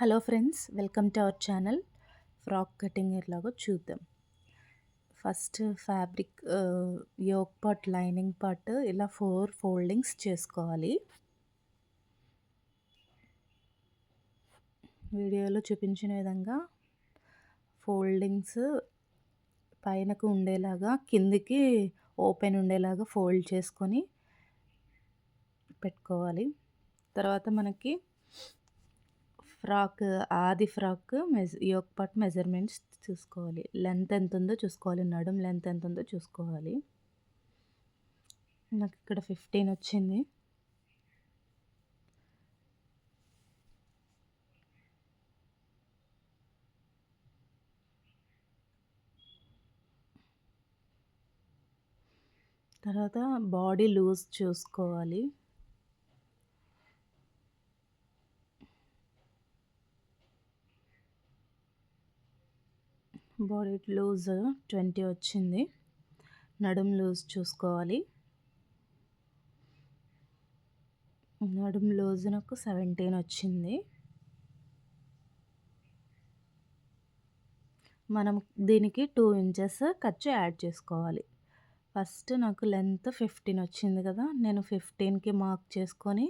Hello friends, welcome to our channel. Frock cutting ఎలాగో చూద్దాం. First fabric yoke part, lining part ఇలా 4 foldings చేసుకోవాలి. వీడియోలో చూపించిన విధంగా ఫోల్డింగ్స్ పైనకు ఉండేలాగా, కిందికి ఓపెన్ ఉండేలాగా ఫోల్డ్ చేసుకొని పెట్టుకోవాలి. తర్వాత మనకి ఆది ఫ్రాక్ యోక్ పార్ట్ మెజర్మెంట్స్ చూసుకోవాలి. లెంత్ ఎంత ఉందో చూసుకోవాలి, నడుం లెంత్ ఎంత ఉందో చూసుకోవాలి. నాకు ఇక్కడ 15 వచ్చింది. తర్వాత బాడీ లూజ్ చూసుకోవాలి. బాడీ లూజ్ 20 వచ్చింది. నడుం లూజ్ చూసుకోవాలి. నడుం లూజ్ నాకు 17 వచ్చింది. మనం దీనికి 2 ఇంచెస్ ఖర్చు యాడ్ చేసుకోవాలి. ఫస్ట్ నాకు లెంత్ 15 వచ్చింది కదా, నేను 15కి మార్క్ చేసుకొని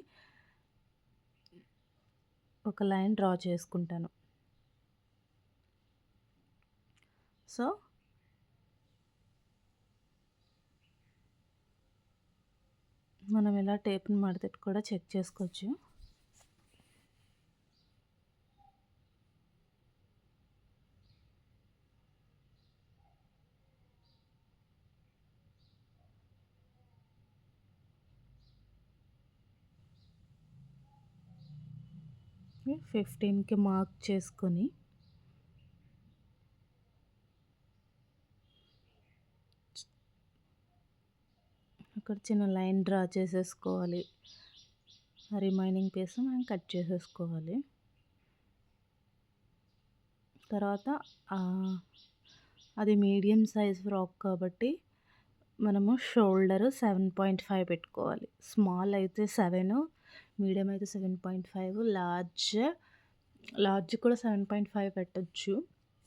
ఒక లైన్ డ్రా చేసుకుంటాను. సో మనం ఇలా టేప్ని మడతెట్టు కూడా చెక్ చేసుకోవచ్చు. ఫిఫ్టీన్కి మార్క్ చేసుకొని అక్కడ చిన్న లైన్ డ్రా చేసేసుకోవాలి. రిమైనింగ్ పీస్ మనం కట్ చేసేసుకోవాలి. తర్వాత అది మీడియం సైజ్ ఫ్రాక్ కాబట్టి మనము షోల్డర్ 7.5 పెట్టుకోవాలి. స్మాల్ అయితే 7, మీడియం అయితే 7.5, లార్జ్ కూడా 7.5 పెట్టచ్చు.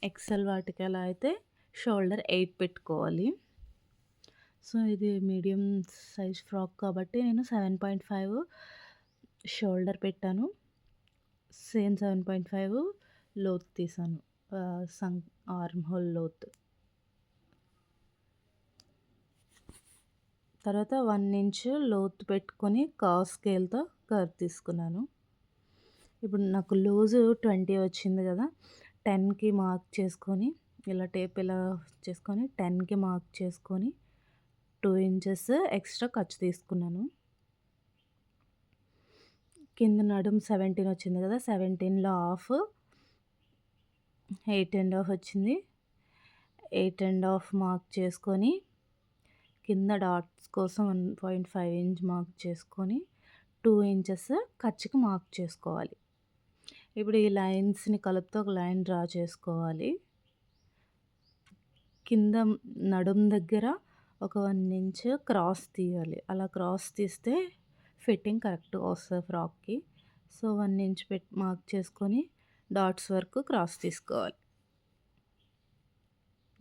ఎక్సెల్ వాటికి అలా అయితే షోల్డర్ 8 పెట్టుకోవాలి. సో ఇది మీడియం సైజ్ ఫ్రాక్ కాబట్టి నేను 7.5 షోల్డర్ పెట్టాను. సేమ్ 7.5 లోతు తీసాను, ఆర్మ్ హోల్ లోతు. తర్వాత 1 ఇంచ్ లోతు పెట్టుకొని కర్వ్ స్కేల్తో కర్వ్ తీసుకున్నాను. ఇప్పుడు నాకు లూజు 20 వచ్చింది కదా, 10కి మార్క్ చేసుకొని ఇలా టేప్ ఇలా చేసుకొని 10కి మార్క్ చేసుకొని 2 ఇంచెస్ ఎక్స్ట్రా ఖర్చు తీసుకున్నాను. కింద నడుం 17 వచ్చింది కదా, 17లో హాఫ్ 8.5 వచ్చింది. 8.5 మార్క్ చేసుకొని కింద డాట్స్ కోసం 1.5 ఇంచ్ మార్క్ చేసుకొని 2 ఇంచెస్ ఖర్చుకి మార్క్ చేసుకోవాలి. ఇప్పుడు ఈ లైన్స్ని కలుపుతూ ఒక లైన్ డ్రా చేసుకోవాలి. కింద నడుం దగ్గర ఒక 1 ఇంచ్ క్రాస్ తీయాలి. అలా క్రాస్ తీస్తే ఫిట్టింగ్ కరెక్ట్గా వస్తుంది ఫ్రాక్కి. సో 1 ఇంచ్ మార్క్ చేసుకొని డాట్స్ వరకు క్రాస్ తీసుకోవాలి,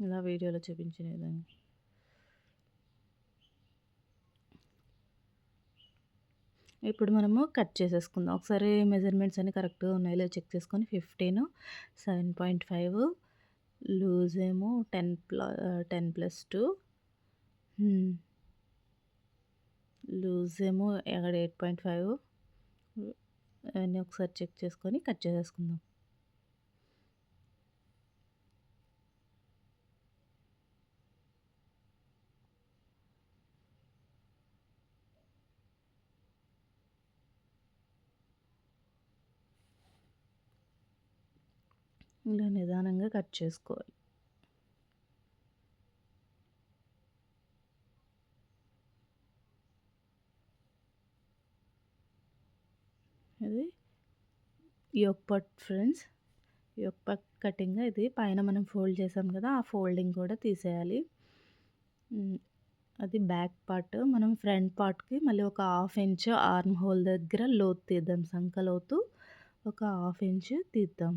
ఇలా వీడియోలో చూపించిన విధంగా. ఇప్పుడు మనము కట్ చేసేసుకుందాం. ఒకసారి మెజర్మెంట్స్ అన్నీ కరెక్ట్గా ఉన్నాయో చెక్ చేసుకొని 15, 7.5, లూజ్ ఏమో 10+2, లూజ్ ఏమో అక్కడ 8.5, అవన్నీ ఒకసారి చెక్ చేసుకొని కట్ చేసేసుకుందాం. ఇలా నిదానంగా కట్ చేసుకోవాలి. ఇది yoke part friends, yoke part cutting. ఇది పైన మనం ఫోల్డ్ చేసాం కదా, ఆ ఫోల్డింగ్ కూడా తీసేయాలి. అది బ్యాక్ పార్ట్. మనం ఫ్రంట్ పార్ట్కి మళ్ళీ ఒక 1/2 ఇంచ్ ఆర్మ్ హోల్ దగ్గర లోతు తీద్దాం, సంక లోతు ఒక హాఫ్ ఇంచ్ తీద్దాం.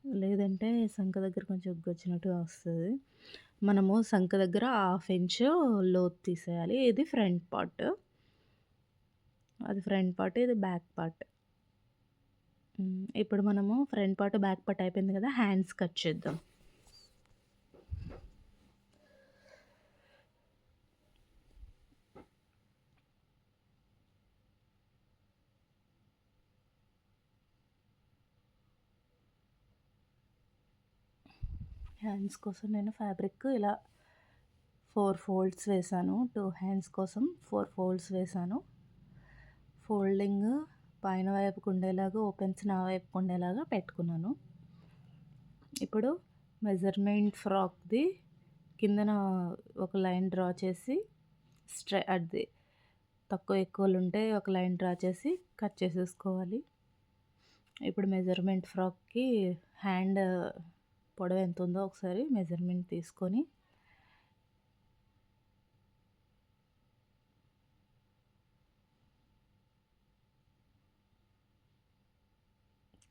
లేదంటే సంక దగ్గర కొంచెం ఉగ్గొచ్చినట్టుగా వస్తది. మనము సంక దగ్గర హాఫ్ ఇంచు లోతు తీసేయాలి. ఇది ఫ్రంట్ పార్ట్. అది ఫ్రంట్ పార్ట్, ఇది బ్యాక్ పార్ట్. ఇప్పుడు మనము ఫ్రంట్ పార్ట్, బ్యాక్ పార్ట్ అయిపోయింది కదా! హ్యాండ్స్ కట్ చేద్దాం. హ్యాండ్స్ కోసం నేను ఫ్యాబ్రిక్ ఇలా 4 ఫోల్డ్స్ వేశాను. 2 హ్యాండ్స్ కోసం 4 ఫోల్డ్స్ వేశాను. ఫోల్డింగ్ పైన వైపుకు ఉండేలాగా, ఓపెన్స్ నా వైపుకు ఉండేలాగా పెట్టుకున్నాను. ఇప్పుడు మెజర్మెంట్ ఫ్రాక్‌ది కిందన ఒక లైన్ డ్రా చేసి అది తక్కువ ఎక్కువలుంటే ఒక లైన్ డ్రా చేసి కట్ చేసేసుకోవాలి. ఇప్పుడు మెజర్మెంట్ ఫ్రాక్‌కి హ్యాండ్ పొడవు ఎంత ఉందో ఒకసారి మెజర్మెంట్ తీసుకొని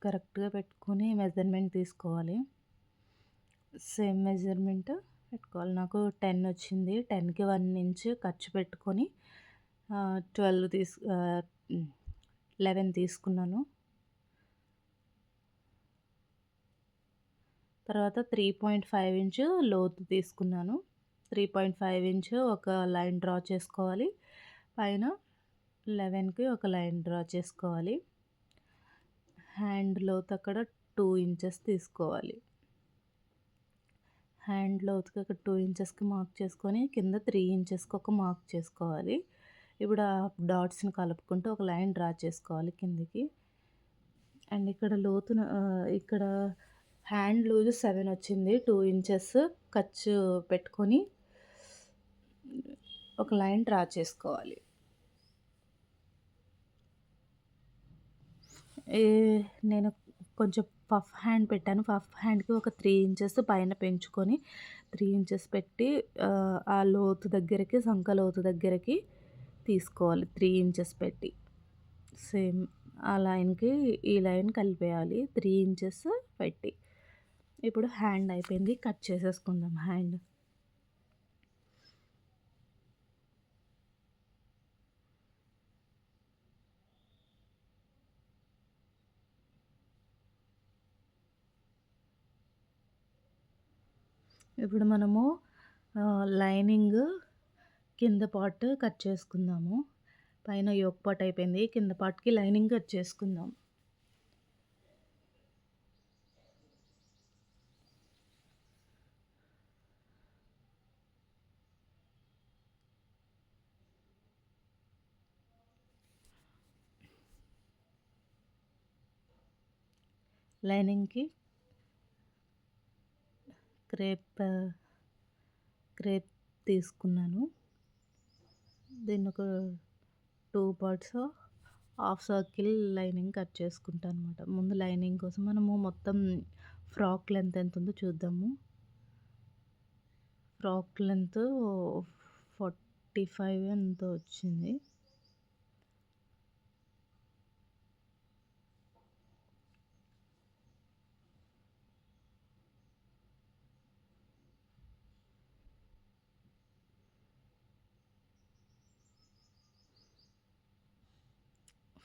కరెక్ట్‌గా పెట్టుకొని మెజర్మెంట్ తీసుకోవాలి. సేమ్ మెజర్మెంట్ పెట్టుకోవాలి. నాకు 10 వచ్చింది. 10కి 1 ఇంచ్ ఖర్చు పెట్టుకొని 11 తీసుకున్నాను. తర్వాత 3.5 ఇంచ్ లోతు తీసుకున్నాను. 3.5 ఇంచ్ ఒక లైన్ డ్రా చేసుకోవాలి. పైన 11కి ఒక లైన్ డ్రా చేసుకోవాలి. హ్యాండ్ లోతు అక్కడ 2 ఇంచెస్ తీసుకోవాలి. హ్యాండ్ లోతుకి అక్కడ 2 ఇంచెస్‌కి మార్క్ చేసుకొని కింద 3 ఇంచెస్‌కి ఒక మార్క్ చేసుకోవాలి. ఇప్పుడు ఆ డాట్స్‌ని కలుపుకుంటూ ఒక లైన్ డ్రా చేసుకోవాలి కిందికి. అండ్ ఇక్కడ ఇక్కడ హ్యాండ్ లూజ్ 7 వచ్చింది. 2 ఇంచెస్ ఖర్చు పెట్టుకొని ఒక లైన్ డ్రా చేసుకోవాలి. నేను కొంచెం పఫ్ హ్యాండ్ పెట్టాను. పఫ్ హ్యాండ్‌కి ఒక 3 ఇంచెస్ పైన పెంచుకొని 3 ఇంచెస్ పెట్టి ఆ లోతు దగ్గరికి, సంక లోతు దగ్గరికి తీసుకోవాలి 3 ఇంచెస్ పెట్టి. సేమ్ ఆ లైన్‌కి ఈ లైన్ కలిపేయాలి 3 ఇంచెస్ పెట్టి. ఇప్పుడు హ్యాండ్ అయిపోయింది. కట్ చేసేసుకుందాం హ్యాండ్. ఇప్పుడు మనము లైనింగ్ కింద పార్ట్ కట్ చేసుకుందాము. పైన యోక్ పార్ట్ అయిపోయింది. కింద పార్ట్‌కి లైనింగ్ కట్ చేసుకుందాం. లైనింగ్‌కి క్రేప్ తీసుకున్నాను. దీన్ని ఒక 2 parts half circle lining cut చేసుకుంటాను అనమాట. ముందు లైనింగ్ కోసం మనము మొత్తం ఫ్రాక్ లెంత్ ఎంత ఉందో చూద్దాము. ఫ్రాక్ లెంత్ 45 ఎంతో వచ్చింది.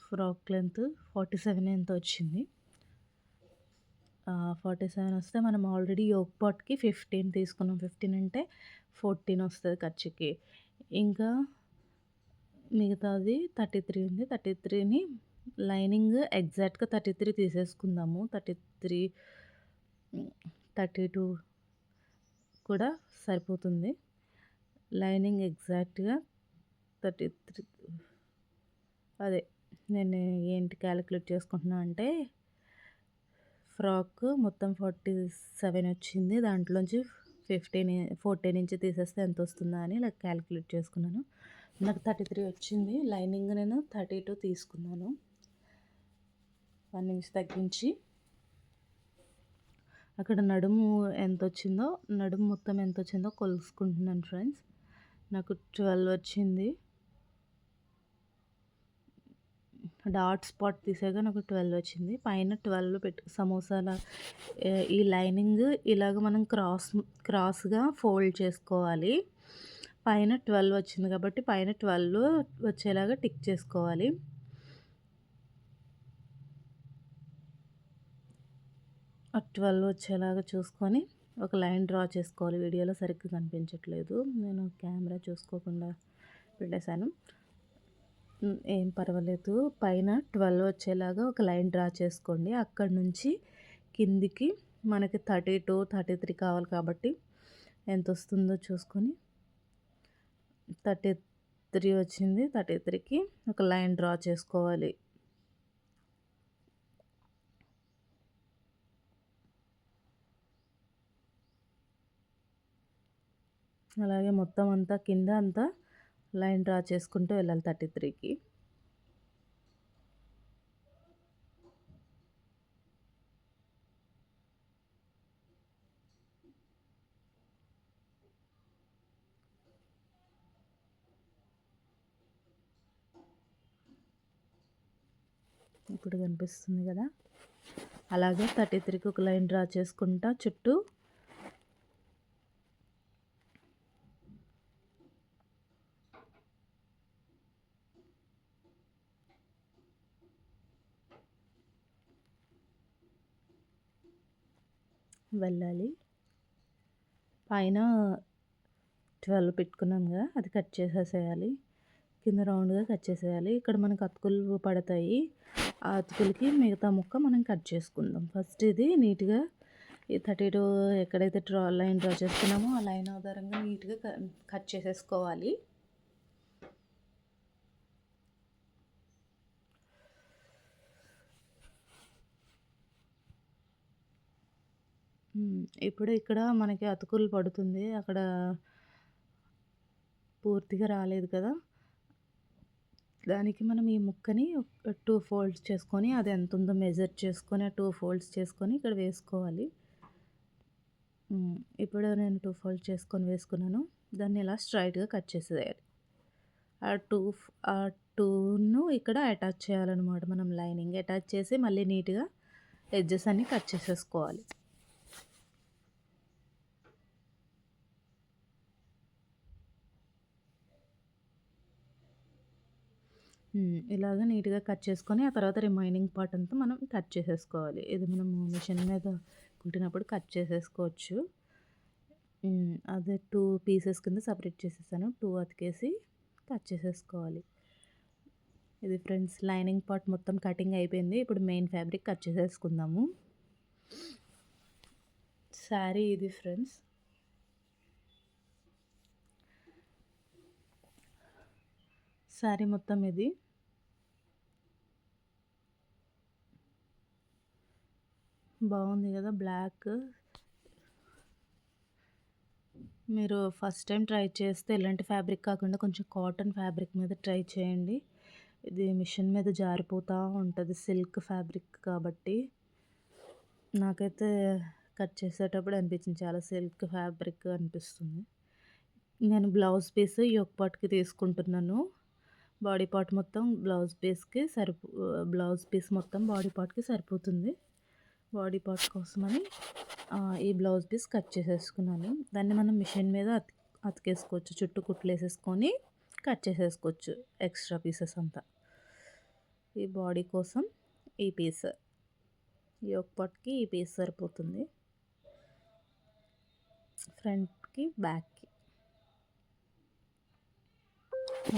ఫ్రాక్ లెంత్ 47 ఎంతో వచ్చింది. 47 వస్తే మనం ఆల్రెడీ యోక్ పార్ట్‌కి 15 తీసుకున్నాం. 15 అంటే 14 వస్తది ఖర్చుకి. ఇంకా మిగతాది 33 ఉంది. 33ని లైనింగ్ ఎగ్జాక్ట్‌గా 33 తీసేసుకుందాము. 32 కూడా సరిపోతుంది. లైనింగ్ ఎగ్జాక్ట్‌గా 33 అదే నేను ఏంటి క్యాలిక్యులేట్ చేసుకుంటున్నా అంటే ఫ్రాక్ మొత్తం 47 వచ్చింది. దాంట్లోంచి 14 ఇంచ్ తీసేస్తే ఎంత వస్తుందా అని ఇలా క్యాలిక్యులేట్ చేసుకున్నాను. నాకు 33 వచ్చింది. లైనింగ్ నేను 32 తీసుకున్నాను. 1 ఇంచ్ తగ్గించి అక్కడ నడుము ఎంతొచ్చిందో, నడుము మొత్తం ఎంతొచ్చిందో కొలుసుకుంటున్నాను ఫ్రెండ్స్. నాకు 12 వచ్చింది. డాట్ స్పాట్ తీసాక నాకు 12 వచ్చింది. పైన 12 సమోసాల ఈ లైనింగ్ ఇలాగ మనం క్రాస్‌గా ఫోల్డ్ చేసుకోవాలి. పైన 12 వచ్చింది కాబట్టి పైన 12 వచ్చేలాగా టిక్ చేసుకోవాలి. ఆ 12 వచ్చేలాగా చూసుకొని ఒక లైన్ డ్రా చేసుకోవాలి. వీడియోలో సరిగ్గా కనిపించట్లేదు, నేను కెమెరా చూసుకోకుండా పెట్టేశాను. ఏం పర్వాలేదు. పైన 12 వచ్చేలాగా ఒక లైన్ డ్రా చేసుకోండి. అక్కడి నుంచి కిందికి మనకి 32, 33 కావాలి కాబట్టి ఎంత వస్తుందో చూసుకొని 33 వచ్చింది. 33కి ఒక లైన్ డ్రా చేసుకోవాలి. అలాగే మొత్తం అంతా కింద అంతా లైన్ డ్రా చేసుకుంటూ వెళ్ళాలి 33కి. ఇప్పుడు కనిపిస్తుంది కదా, అలాగే 33కి ఒక లైన్ డ్రా చేసుకుంటా చుట్టూ వెళ్ళాలి. పైన 12 పెట్టుకున్నాం కదా, అది కట్ చేసేసేయాలి. కింద రౌండ్గా కట్ చేసేయాలి. ఇక్కడ మనకు అతుకులు పడతాయి. ఆ అతుకులకి మిగతా ముక్క మనం కట్ చేసుకుందాం. ఫస్ట్ ఇది నీట్గా ఈ 32 ఎక్కడైతే లైన్ డ్రా చేసుకున్నామో ఆ లైన్ ఆధారంగా నీట్గా కట్ చేసేసుకోవాలి. ఇప్పుడు ఇక్కడ మనకి అతుకులు పడుతుంది, అక్కడ పూర్తిగా రాలేదు కదా, దానికి మనం ఈ ముక్కని 2 ఫోల్డ్స్ చేసుకొని అది ఎంత ఉందో మెజర్ చేసుకొని 2 ఫోల్డ్స్ చేసుకొని ఇక్కడ వేసుకోవాలి. ఇప్పుడు నేను 2 ఫోల్డ్స్ చేసుకొని వేసుకున్నాను. దాన్ని ఇలా స్ట్రైట్గా కట్ చేసేయాలి. ఆ 2ను ఇక్కడ అటాచ్ చేయాలన్నమాట. మనం లైనింగ్ అటాచ్ చేసి మళ్ళీ నీట్గా ఎడ్జెస్ అన్ని కట్ చేసేసుకోవాలి. ఇలాగ నీట్గా కట్ చేసుకొని ఆ తర్వాత రిమైనింగ్ పార్ట్ అంతా మనం కట్ చేసేసుకోవాలి. ఇది మనం మిషన్ మీద కుట్టినప్పుడు కట్ చేసేసుకోవచ్చు. అదే 2 పీసెస్ కింద సపరేట్ చేసేసాను. 2 అతికేసి కట్ చేసేసుకోవాలి. ఇది ఫ్రెండ్స్ లైనింగ్ పార్ట్ మొత్తం కటింగ్ అయిపోయింది. ఇప్పుడు మెయిన్ ఫ్యాబ్రిక్ కట్ చేసేసుకుందాము. శారీ ఇది ఫ్రెండ్స్. శారీ మొత్తం ఇది. బాగుంది కదా బ్లాక్. మీరు ఫస్ట్ టైం ట్రై చేస్తే ఇలాంటి ఫ్యాబ్రిక్ కాకుండా కొంచెం కాటన్ ఫ్యాబ్రిక్ మీద ట్రై చేయండి. ఇది మిషన్ మీద జారిపోతూ ఉంటుంది, సిల్క్ ఫ్యాబ్రిక్ కాబట్టి. నాకైతే కట్ చేసేటప్పుడు అనిపించింది చాలా సిల్క్ ఫ్యాబ్రిక్ అనిపిస్తుంది. నేను బ్లౌజ్ పీస్ యోక్ పార్ట్కి తీసుకుంటున్నాను. బాడీ పార్ట్ మొత్తం బ్లౌజ్ పీస్ మొత్తం బాడీ పార్ట్కి సరిపోతుంది. బాడీ పార్ట్ కోసమని ఈ బ్లౌజ్ పీస్ కట్ చేసేసుకున్నాను. దాన్ని మనం మిషన్ మీద అతికేసుకోవచ్చు. చుట్టూ కుట్లు వేసేసుకొని కట్ చేసేసుకోవచ్చు ఎక్స్ట్రా పీసెస్ అంతా. ఈ బాడీ కోసం ఈ పీస్, యోక్ పార్ట్కి ఈ పీస్ సరిపోతుంది, ఫ్రంట్కి బ్యాక్కి.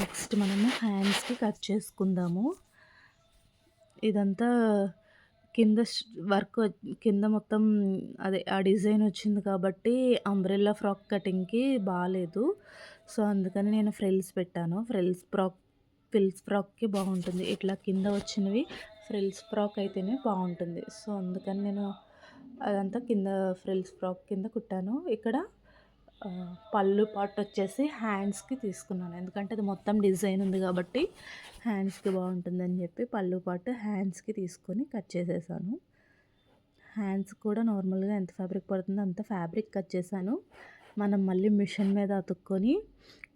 నెక్స్ట్ మనము హ్యాండ్స్కి కట్ చేసుకుందాము. ఇదంతా కింద వర్క్ కింద మొత్తం అదే ఆ డిజైన్ వచ్చింది కాబట్టి అంబ్రెల్లా ఫ్రాక్ కటింగ్కి బాగాలేదు. సో అందుకని నేను ఫ్రిల్స్ పెట్టాను. ఫ్రిల్స్ ఫ్రాక్కి బాగుంటుంది. ఇట్లా కింద వచ్చినవి ఫ్రిల్స్ ఫ్రాక్ అయితేనే బాగుంటుంది. సో అందుకని నేను అదంతా కింద ఫ్రిల్స్ ఫ్రాక్ కింద కుట్టాను. ఇక్కడ పళ్ళు పార్ట్ వచ్చేసి హ్యాండ్స్కి తీసుకున్నాను, ఎందుకంటే అది మొత్తం డిజైన్ ఉంది కాబట్టి హ్యాండ్స్కి బాగుంటుందని చెప్పి పళ్ళు పార్ట్ హ్యాండ్స్కి తీసుకొని కట్ చేసేసాను. హ్యాండ్స్ కూడా నార్మల్‌గా ఎంత ఫ్యాబ్రిక్ పడుతుందో అంత ఫ్యాబ్రిక్ కట్ చేశాను. మనం మళ్ళీ మిషన్ మీద అతుక్కొని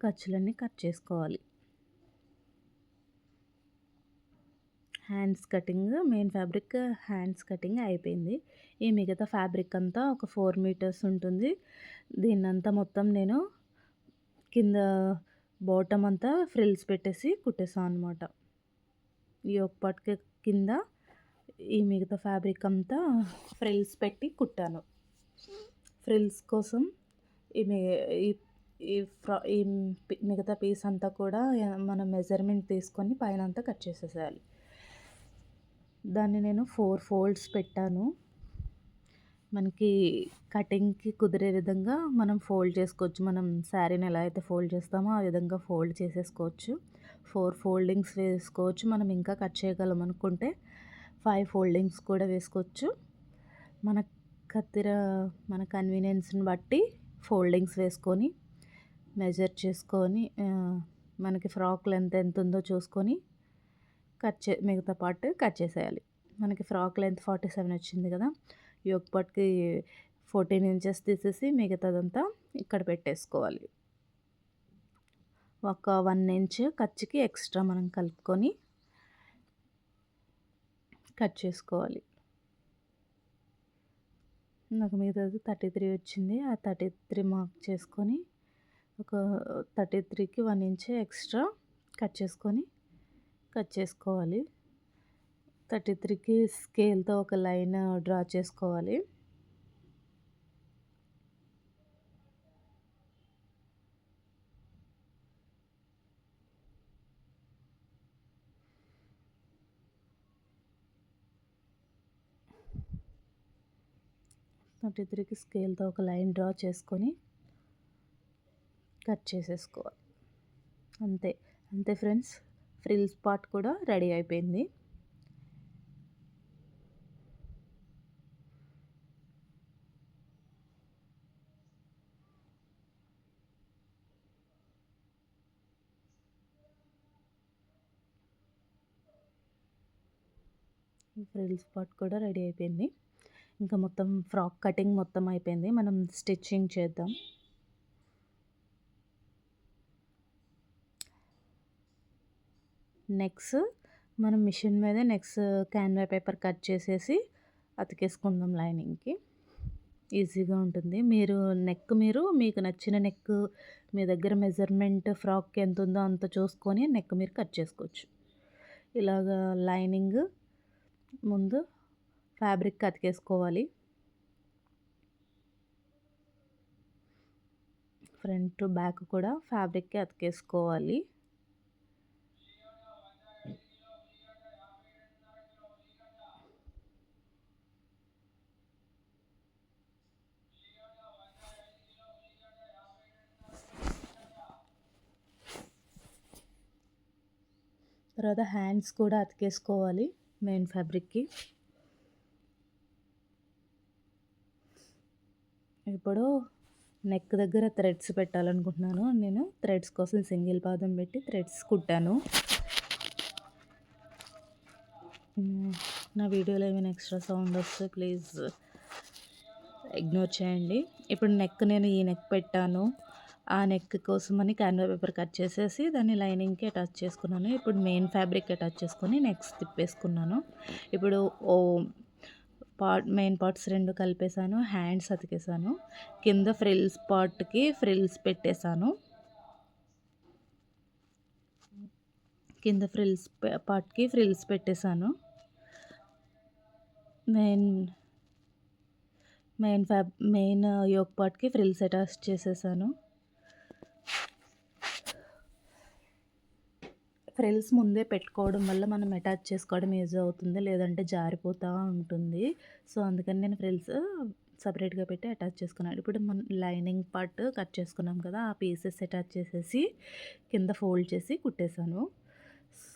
ఖర్చులన్నీ కట్ చేసుకోవాలి. Hands cutting main fabric hands cutting అయిపోయింది. ఈ మిగతా ఫ్యాబ్రిక్ అంతా ఒక 4 మీటర్స్ ఉంటుంది. దీన్నంతా మొత్తం నేను కింద బాటమ్ అంతా ఫ్రిల్స్ పెట్టేసి కుట్టేసాను అనమాట. ఈ యోక్ పార్ట్‌కి కింద ఈ మిగతా ఫ్యాబ్రిక్ అంతా ఫ్రిల్స్ పెట్టి కుట్టాను. ఫ్రిల్స్ కోసం ఈ మి ఈ ఈ ఫ్రా ఈ మిగతా పీస్ అంతా కూడా మనం మెజర్మెంట్ తీసుకొని పైనంతా కట్ చేసేసేయాలి. దాన్ని నేను 4 ఫోల్డ్స్ పెట్టాను. మనకి కటింగ్‌కి కుదిరే విధంగా మనం ఫోల్డ్ చేసుకోవచ్చు. మనం శారీని ఎలా అయితే ఫోల్డ్ చేస్తామో ఆ విధంగా ఫోల్డ్ చేసేసుకోవచ్చు. 4 ఫోల్డింగ్స్ వేసుకోవచ్చు. మనం ఇంకా కట్ చేయగలం అనుకుంటే 5 ఫోల్డింగ్స్ కూడా వేసుకోవచ్చు. మన మన కన్వీనియన్స్‌ని బట్టి ఫోల్డింగ్స్ వేసుకొని మెజర్ చేసుకొని మనకి ఫ్రాక్ లెంత్ ఎంత ఉందో చూసుకొని మిగతా పార్ట్ కట్ చేసేయాలి. మనకి ఫ్రాక్ లెంత్ 47 వచ్చింది కదా! యోక్ పార్ట్‌కి 14 ఇంచెస్ తీసేసి మిగతాదంతా ఇక్కడ పెట్టేసుకోవాలి. ఒక 1 ఇంచ్ ఖర్చుకి ఎక్స్ట్రా మనం కలుపుకొని కట్ చేసుకోవాలి. నాకు మిగతాది 33 వచ్చింది. ఆ 33 మార్క్ చేసుకొని ఒక 33కి 1 ఇంచ్ ఎక్స్ట్రా కట్ చేసుకోవాలి. 33కి స్కేల్‌తో ఒక లైన్ డ్రా చేసుకోవాలి. స్కేల్‌తో ఒక లైన్ డ్రా చేసుకొని కట్ చేసేసుకోవాలి. అంతే. అంతే ఫ్రెండ్స్. ఫ్రిల్స్ పార్ట్ కూడా రెడీ అయిపోయింది. ఫ్రిల్స్ పార్ట్ కూడా రెడీ అయిపోయింది. ఇంకా మొత్తం ఫ్రాక్ కటింగ్ మొత్తం అయిపోయింది. మనం స్టిచ్చింగ్ చేద్దాం. నెక్స్ మనం మిషన్ మీదే క్యాన్వా పేపర్ కట్ చేసేసి అతికేసుకుందాం లైనింగ్‌కి. ఈజీగా ఉంటుంది. మీకు నచ్చిన నెక్ మీ దగ్గర మెజర్మెంట్ ఫ్రాక్‌కి ఎంత ఉందో అంత చూసుకొని నెక్ మీరు కట్ చేసుకోవచ్చు. ఇలాగా లైనింగ్ ముందు ఫ్యాబ్రిక్ అతికేసుకోవాలి. ఫ్రంట్ బ్యాక్ కూడా ఫ్యాబ్రిక్‌కి అతికేసుకోవాలి. తర్వాత హ్యాండ్స్ కూడా అతికేసుకోవాలి మెయిన్ ఫ్యాబ్రిక్‌కి. ఇప్పుడు నెక్ దగ్గర థ్రెడ్స్ పెట్టాలనుకుంటున్నాను. నేను థ్రెడ్స్ కోసం సింగిల్ పాదం పెట్టి థ్రెడ్స్ కుట్టాను. నా వీడియోలో ఏమైనా ఎక్స్ట్రా సౌండ్ వస్తే ప్లీజ్ ఇగ్నోర్ చేయండి. ఇప్పుడు నేను ఈ నెక్ పెట్టాను. ఆ నెక్ కోసమని క్యాన్వా పేపర్ కట్ చేసేసి దాన్ని లైనింగ్‌కి అటాచ్ చేసుకున్నాను. ఇప్పుడు మెయిన్ ఫ్యాబ్రిక్ అటాచ్ చేసుకొని నెక్స్ట్ తిప్పేసుకున్నాను. ఇప్పుడు మెయిన్ పార్ట్స్ 2 కలిపేసాను. హ్యాండ్స్ అతికేసాను. కింద ఫ్రిల్స్ పార్ట్‌కి ఫ్రిల్స్ పెట్టేసాను. కింద పార్ట్‌కి ఫ్రిల్స్ పెట్టేసాను. మెయిన్ యోక్ పార్ట్‌కి ఫ్రిల్స్ అటాచ్ చేసేసాను. ఫ్రిల్స్ ముందే పెట్టుకోవడం వల్ల మనం అటాచ్ చేసుకోవడం ఈజీ అవుతుంది. లేదంటే జారిపోతూ ఉంటుంది. సో, అందుకని నేను ఫ్రిల్స్ సపరేట్‌గా పెట్టి అటాచ్ చేసుకున్నాను. ఇప్పుడు మనం లైనింగ్ పార్ట్ కట్ చేసుకున్నాం కదా! ఆ పీసెస్ అటాచ్ చేసేసి కింద ఫోల్డ్ చేసి కుట్టేసాను.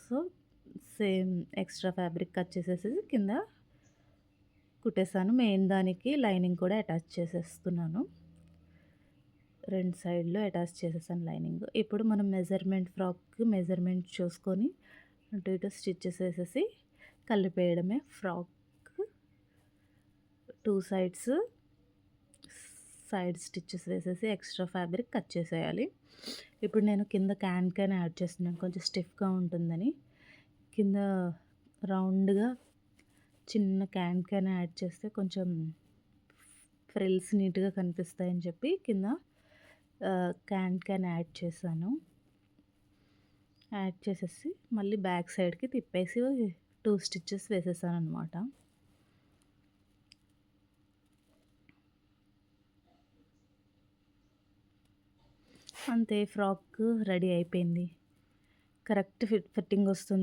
So, same extra fabric cut చేసేసి కింద కుట్టేసాను. మెయిన్ దానికి లైనింగ్ కూడా అటాచ్ చేసేస్తున్నాను. 2 సైడ్‌లో అటాచ్ చేసేసాను లైనింగ్. ఇప్పుడు మనం ఫ్రాక్‌కి మెజర్మెంట్ చూసుకొని అటు ఇటు స్టిచెస్ వేసేసి కలిపేయడమే. ఫ్రాక్ 2 సైడ్ స్టిచెస్ వేసేసి ఎక్స్ట్రా ఫ్యాబ్రిక్ కట్ చేసేయాలి. ఇప్పుడు నేను కింద క్యాన్ యాడ్ చేస్తున్నాను కొంచెం స్టిఫ్‌గా ఉంటుందని. కింద రౌండ్‌గా చిన్న క్యాన్ యాడ్ చేస్తే కొంచెం ఫ్రిల్స్ నీట్‌గా కనిపిస్తాయని చెప్పి కింద క్యాన్ యాడ్ చేశాను. యాడ్ చేసేసి మళ్ళీ బ్యాక్ సైడ్‌కి తిప్పేసి 2 స్టిచెస్ వేసేసాననమాట. అంతే ఫ్రాక్ రెడీ అయిపోయింది. కరెక్ట్ ఫిట్టింగ్ వస్తుంది.